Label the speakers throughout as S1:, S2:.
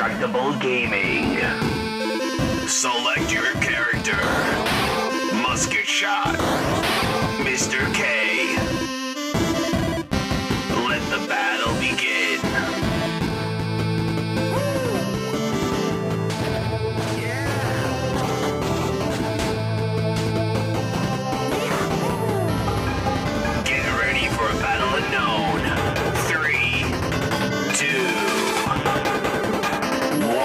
S1: Indestructible Gaming. Select your character. Musket Shot. Mr. K. Let the battle begin. Get ready for a battle unknown. 3, 2, 1.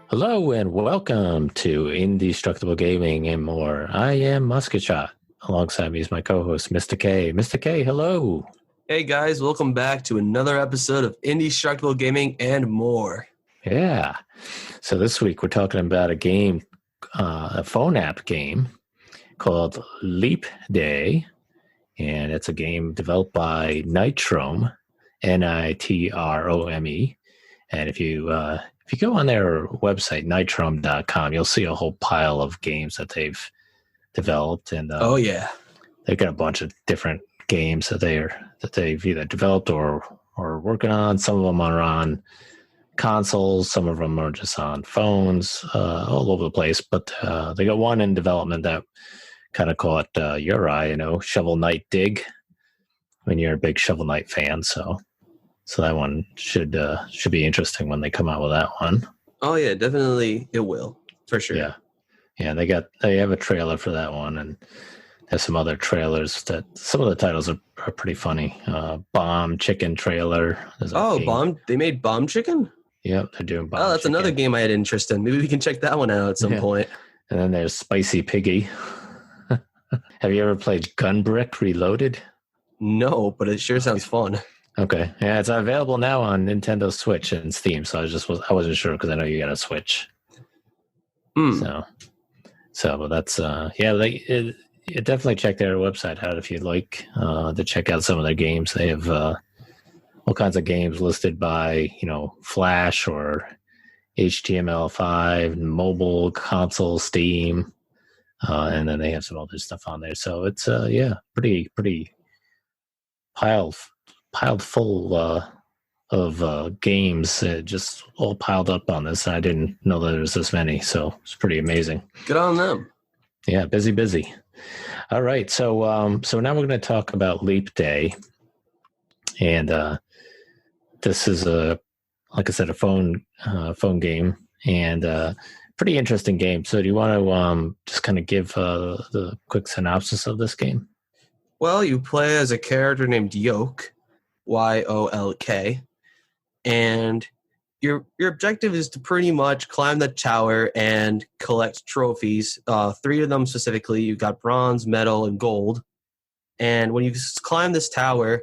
S2: Hello and welcome to Indestructible Gaming and more. I am Musket Shot. Alongside me is my co-host, Mr. K. Mr. K, hello.
S3: Hey guys, welcome back to another episode of Indestructible Gaming and more.
S2: Yeah. So this week we're talking about a game, a phone app game called Leap Day. And it's a game developed by Nitrome, Nitrome. And if you go on their website, nitrome.com, you'll see a whole pile of games that they've developed. And
S3: Oh yeah.
S2: they've got a bunch of different games that they've either developed or working on. Some of them are on consoles, some of them are just on phones, all over the place. But they got one in development that kind of caught your eye, Shovel Knight Dig. When you're a big Shovel Knight fan, so that one should be interesting when they come out with that one.
S3: Oh yeah, definitely it will. For sure.
S2: Yeah. Yeah, they have a trailer for that one, and there's some other trailers that some of the titles are pretty funny. Bomb Chicken trailer.
S3: Bomb. They made Bomb Chicken?
S2: Yep, they're doing Bomb
S3: Oh, that's
S2: Chicken.
S3: another game I had interest in. Maybe we can check that one out at some point.
S2: And then there's Spicy Piggy. Have you ever played Gunbrick Reloaded?
S3: No, but it sure sounds fun.
S2: Okay. Yeah, it's available now on Nintendo Switch and Steam, so I wasn't sure because I know you got a Switch. So that's you definitely check their website out if you'd like to check out some of their games. They have all kinds of games listed by Flash or HTML5, mobile, console, Steam, and then they have some other stuff on there. So it's pretty piled full of games, just all piled up on this. I didn't know that there was this many, so it's pretty amazing.
S3: Good on them.
S2: Yeah, busy. All right, so now we're going to talk about Leap Day, and this is like I said, a phone game, and pretty interesting game. So do you want to just kind of give the quick synopsis of this game?
S3: Well, you play as a character named Yolk, Yolk, and your objective is to pretty much climb the tower and collect trophies. 3 of them specifically. You've got bronze, metal, and gold. And when you climb this tower,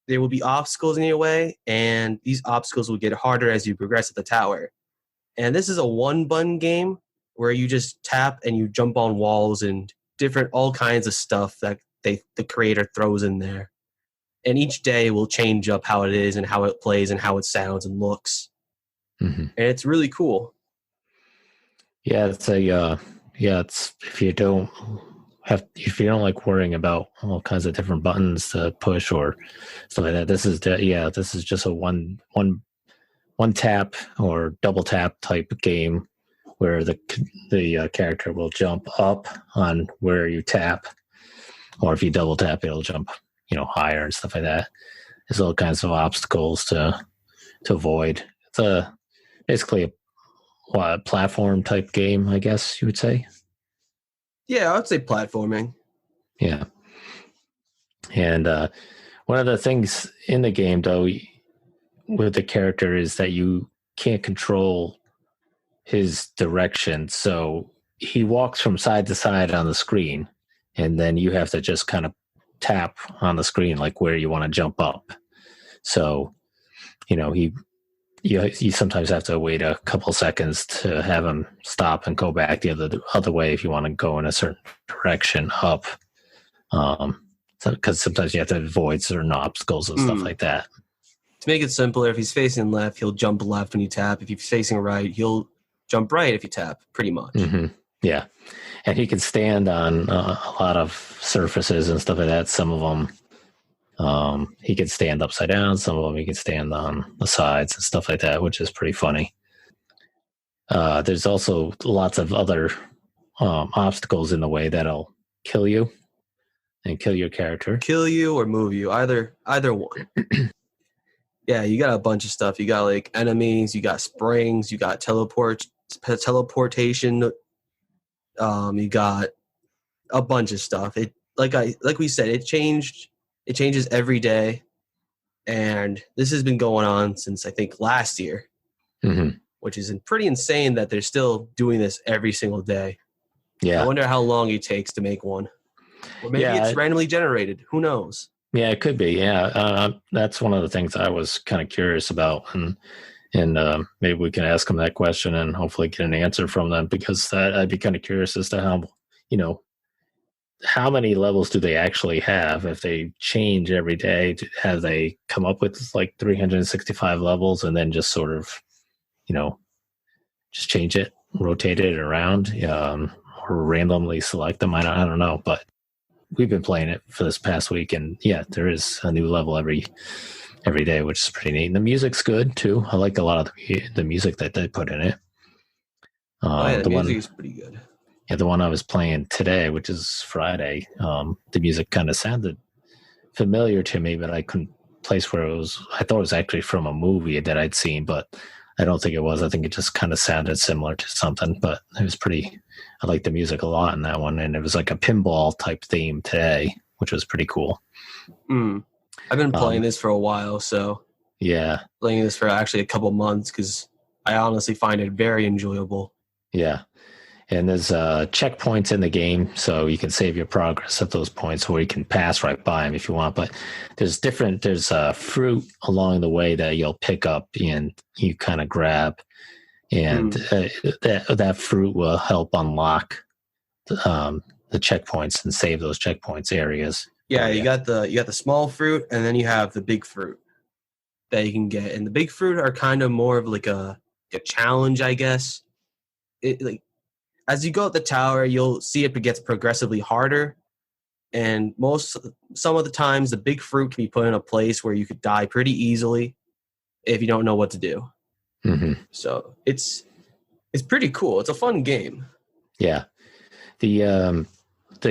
S3: there will be obstacles in your way, and these obstacles will get harder as you progress at the tower. And this is a one-button game where you just tap and you jump on walls and all kinds of stuff that the creator throws in there. And each day will change up how it is and how it plays and how it sounds and looks. Mm-hmm. And it's really cool.
S2: Yeah, it's if you don't like worrying about all kinds of different buttons to push or stuff like that, this is just a one tap or double tap type game where the character will jump up on where you tap, or if you double tap, it'll jump higher and stuff like that. There's all kinds of obstacles to avoid. It's basically a platform type game, I guess you would say.
S3: Yeah, I would say platforming.
S2: Yeah. And one of the things in the game, though, with the character is that you can't control his direction. So he walks from side to side on the screen, and then you have to just kind of tap on the screen like where you want to jump up. So, you sometimes have to wait a couple seconds to have him stop and go back the other way if you want to go in a certain direction up. Because sometimes you have to avoid certain obstacles and stuff like that.
S3: To make it simpler, if he's facing left, he'll jump left when you tap. If he's facing right, he'll jump right if you tap, pretty much.
S2: Mm-hmm. Yeah. And he can stand on a lot of surfaces and stuff like that. Some of them He can stand upside down. Some of them he can stand on the sides and stuff like that, which is pretty funny. There's also lots of other obstacles in the way that'll kill you and kill your character.
S3: Kill you or move you, either one. Yeah, you got a bunch of stuff. You got like enemies, you got springs, you got teleportation. You got a bunch of stuff. It like we said, it changes every day, and this has been going on since I think last year, which is pretty insane that they're still doing this every single day.
S2: Yeah,
S3: I wonder how long it takes to make one, or maybe it's randomly generated. Who knows?
S2: Yeah, it could be. Yeah, that's one of the things I was kind of curious about, and maybe we can ask them that question and hopefully get an answer from them, because I'd be kind of curious as to how many levels do they actually have if they change every day? Have they come up with like 365 levels and then just sort of, just change it, rotate it around, or randomly select them? I don't know, but we've been playing it for this past week, and yeah, there is a new level every day, which is pretty neat. And the music's good too. I like a lot of the music that they put in it.
S3: The music is pretty good.
S2: Yeah, the one I was playing today, which is Friday, the music kind of sounded familiar to me, but I couldn't place where it was. I thought it was actually from a movie that I'd seen, but I don't think it was. I think it just kind of sounded similar to something, but it was pretty. I liked the music a lot in that one, and it was like a pinball type theme today, which was pretty cool.
S3: I've been playing this for a while, so
S2: yeah,
S3: playing this for actually a couple months because I honestly find it very enjoyable.
S2: Yeah. And there's checkpoints in the game, so you can save your progress at those points, or you can pass right by them if you want. But there's fruit along the way that you'll pick up and you kind of grab, and that fruit will help unlock the checkpoints and save those checkpoints areas.
S3: Yeah, you got the small fruit, and then you have the big fruit that you can get. And the big fruit are kind of more of like a challenge, I guess. As you go up the tower, you'll see it gets progressively harder. And some of the times, the big fruit can be put in a place where you could die pretty easily if you don't know what to do. So it's pretty cool. It's a fun game.
S2: Yeah. The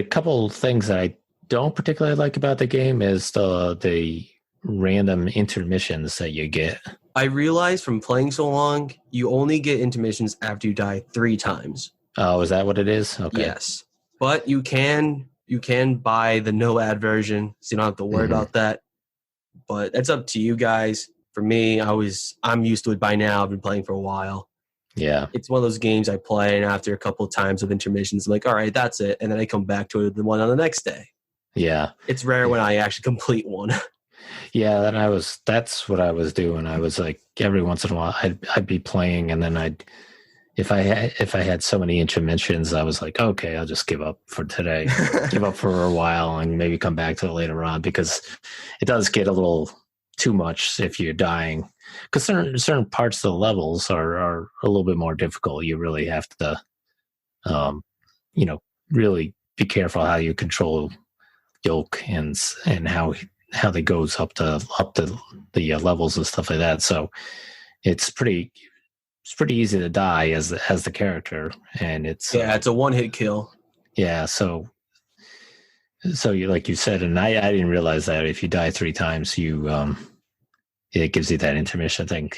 S2: couple things that I don't particularly like about the game is the random intermissions that you get.
S3: I realized from playing so long, you only get intermissions after you die 3 times.
S2: Oh, is that what it is? Okay.
S3: Yes, but you can buy the no ad version, so you don't have to worry about that. But that's up to you guys. For me, I'm used to it by now. I've been playing for a while.
S2: Yeah,
S3: it's one of those games I play, and after a couple of times of intermissions, I'm like, all right, that's it, and then I come back to the one on the next day. Yeah, it's rare when I actually complete one.
S2: Yeah, that's what I was doing. I was like, every once in a while, I'd be playing, and then if I had so many intermissions, I was like, okay, I'll just give up for today, give up for a while, and maybe come back to it later on, because it does get a little too much if you're dying. Because certain parts of the levels are a little bit more difficult. You really have to, really be careful how you control Yolk and how they goes up the levels and stuff like that. So it's pretty easy to die as the character, and it's
S3: a one-hit kill.
S2: Yeah, so you, like you said, and I didn't realize that if you die 3 times, it gives you that intermission thing.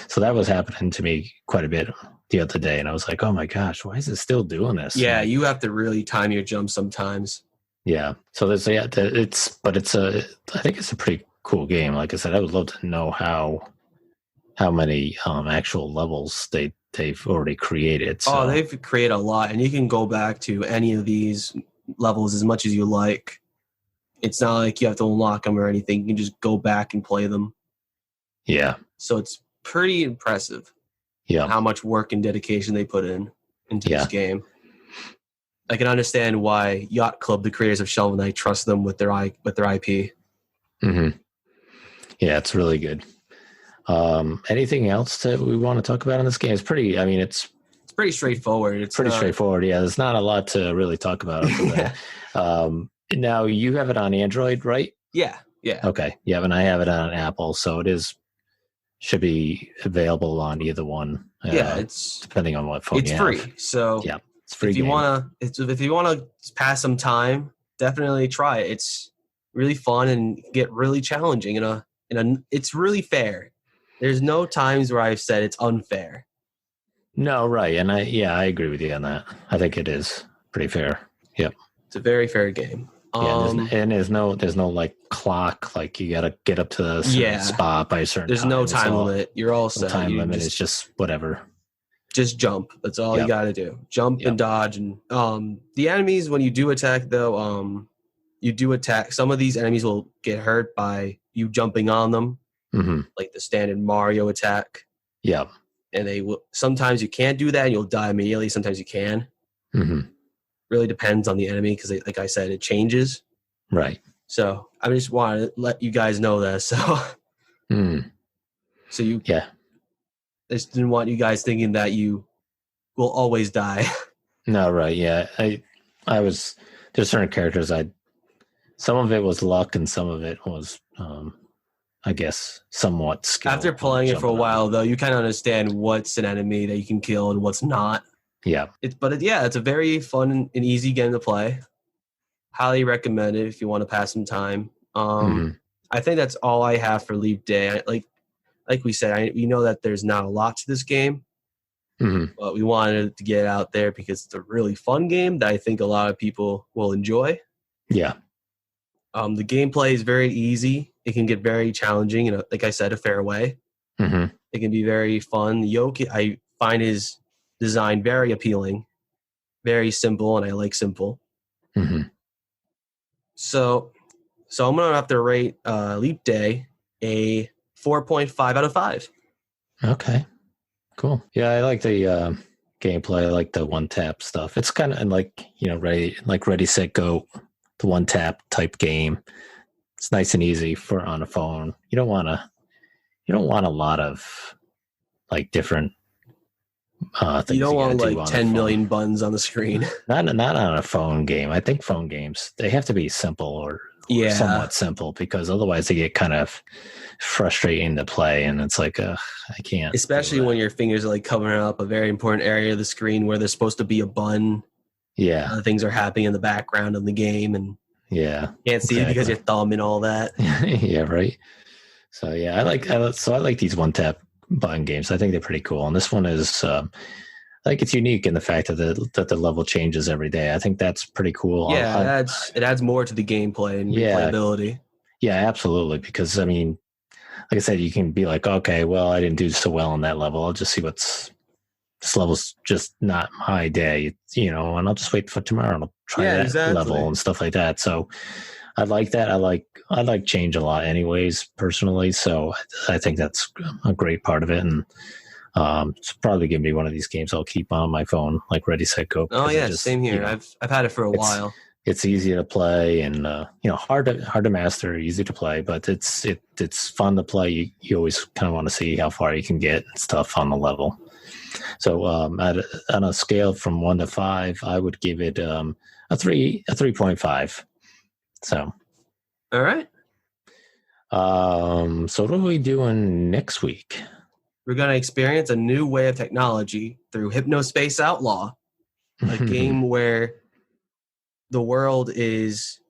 S2: So that was happening to me quite a bit the other day, and I was like, oh my gosh, why is it still doing this?
S3: Yeah, you have to really time your jumps sometimes.
S2: Yeah, so I think it's a pretty cool game. Like I said, I would love to know how many actual levels they've already created. So.
S3: Oh, they've created a lot, and you can go back to any of these levels as much as you like. It's not like you have to unlock them or anything. You can just go back and play them.
S2: Yeah.
S3: So it's pretty impressive.
S2: Yeah.
S3: How much work and dedication they put into this game. I can understand why Yacht Club, the creators of Shovel Knight, trust them with their IP.
S2: Mm-hmm. Yeah, it's really good. Anything else that we want to talk about in this game? It's pretty
S3: straightforward. It's
S2: pretty straightforward. Yeah, there's not a lot to really talk about. Now you have it on Android, right?
S3: Yeah. Yeah.
S2: Okay. Yeah, and I have it on Apple, so should be available on either one.
S3: Yeah, it's
S2: depending on what phone
S3: it's
S2: you
S3: free.
S2: have.
S3: So
S2: Yeah, it's a free
S3: if you
S2: game.
S3: wanna pass some time, definitely try it. It's really fun and get really challenging it's really fair. There's no times where I've said it's unfair.
S2: No, right, and I agree with you on that. I think it is pretty fair. Yep.
S3: It's a very fair game.
S2: Yeah, and there's no like clock, like you gotta get up to a certain spot by a certain
S3: There's
S2: time.
S3: no time limit. You're all set.
S2: Time limit is just whatever.
S3: Just jump. That's all you gotta do. Jump and dodge. And the enemies, when you do attack though, you do attack. Some of these enemies will get hurt by you jumping on them, like the standard Mario attack.
S2: Yeah.
S3: And they will. Sometimes you can't do that, and you'll die immediately. Sometimes you can.
S2: Mm-hmm.
S3: Really depends on the enemy because, like I said, it changes.
S2: Right.
S3: So I just want to let you guys know that. So, so you.
S2: Yeah.
S3: I just didn't want you guys thinking that you will always die.
S2: No, right. Yeah. There's certain characters some of it was luck and some of it was, I guess, somewhat skill.
S3: After playing it for a while, though, you kind of understand what's an enemy that you can kill and what's not.
S2: Yeah.
S3: It's a very fun and easy game to play. Highly recommend it if you want to pass some time. I think that's all I have for Leap Day. Like we said, we know that there's not a lot to this game, but we wanted to get it out there because it's a really fun game that I think a lot of people will enjoy.
S2: Yeah.
S3: The gameplay is very easy. It can get very challenging in, like I said, a fair way. It can be very fun. Yoke, I find his design very appealing, very simple, and I like simple. So I'm gonna have to rate Leap Day a 4.5 out of 5.
S2: Okay, cool. Yeah, I like the gameplay. I like the one tap stuff. It's kind of like Ready Set Go, the one tap type game. It's nice and easy on a phone. You don't want a lot of like different things.
S3: You don't want like 10 million buttons on the screen.
S2: Not on a phone game. I think phone games, they have to be simple or somewhat simple, because otherwise they get kind of frustrating to play, and it's like I can't.
S3: Especially when your fingers are like covering up a very important area of the screen where there's supposed to be a button.
S2: Yeah.
S3: Other things are happening in the background of the game, and you can't see it because your thumb and all that.
S2: Yeah, right. So yeah, I like these one tap button games. I think they're pretty cool, and this one is like it's unique in the fact that the level changes every day. I think that's pretty cool.
S3: Yeah, it adds more to the gameplay and replayability.
S2: Yeah, absolutely. Because I mean, like I said, you can be like, okay, well, I didn't do so well on that level. I'll just see this level's just not my day, and I'll just wait for tomorrow and I'll try that level and stuff like that. So I like that. I like change a lot anyways, personally. So I think that's a great part of it. And it's probably going to be one of these games I'll keep on my phone, like Ready, Set, Go.
S3: Oh yeah, same here. I've had it for a while.
S2: It's easy to play and hard to master, easy to play, but it's fun to play. You always kind of want to see how far you can get and stuff on the level. So on a scale from 1 to 5, I would give it a 3.5. So
S3: all right.
S2: So what are we doing next week?
S3: We're going to experience a new way of technology through Hypnospace Outlaw, a game where the world is,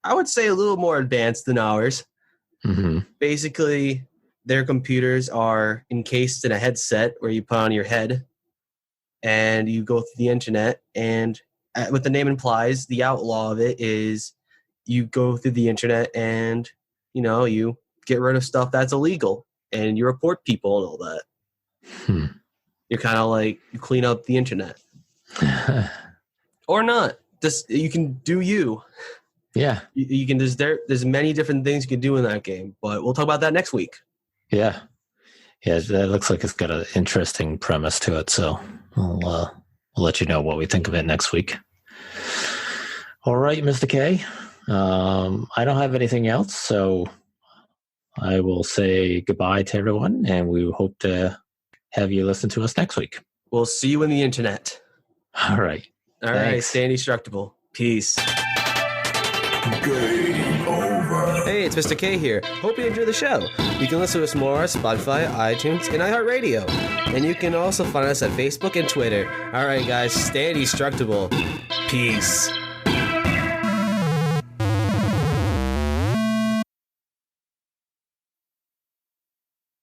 S3: I would say, a little more advanced than ours. Basically, their computers are encased in a headset where you put on your head and you go through the internet. And what the name implies, the outlaw of it is you go through the internet and, you get rid of stuff that's illegal and you report people and all that. You're kind of like, you clean up the internet. Or not. Just, you can do you.
S2: Yeah.
S3: You can there's many different things you can do in that game, but we'll talk about that next week.
S2: Yeah. Yeah, that looks like it's got an interesting premise to it, so we'll let you know what we think of it next week. All right, Mr. K. I don't have anything else, so I will say goodbye to everyone, and we hope to have you listen to us next week.
S3: We'll see you in the internet.
S2: All right.
S3: All right, stay indestructible. Peace.
S1: Game over.
S3: Hey, Hey, it's Mr. K here. Hope you enjoy the show. You can listen to us more on Spotify, iTunes, and iHeartRadio. And you can also find us at Facebook and Twitter. Alright guys, stay indestructible. Peace.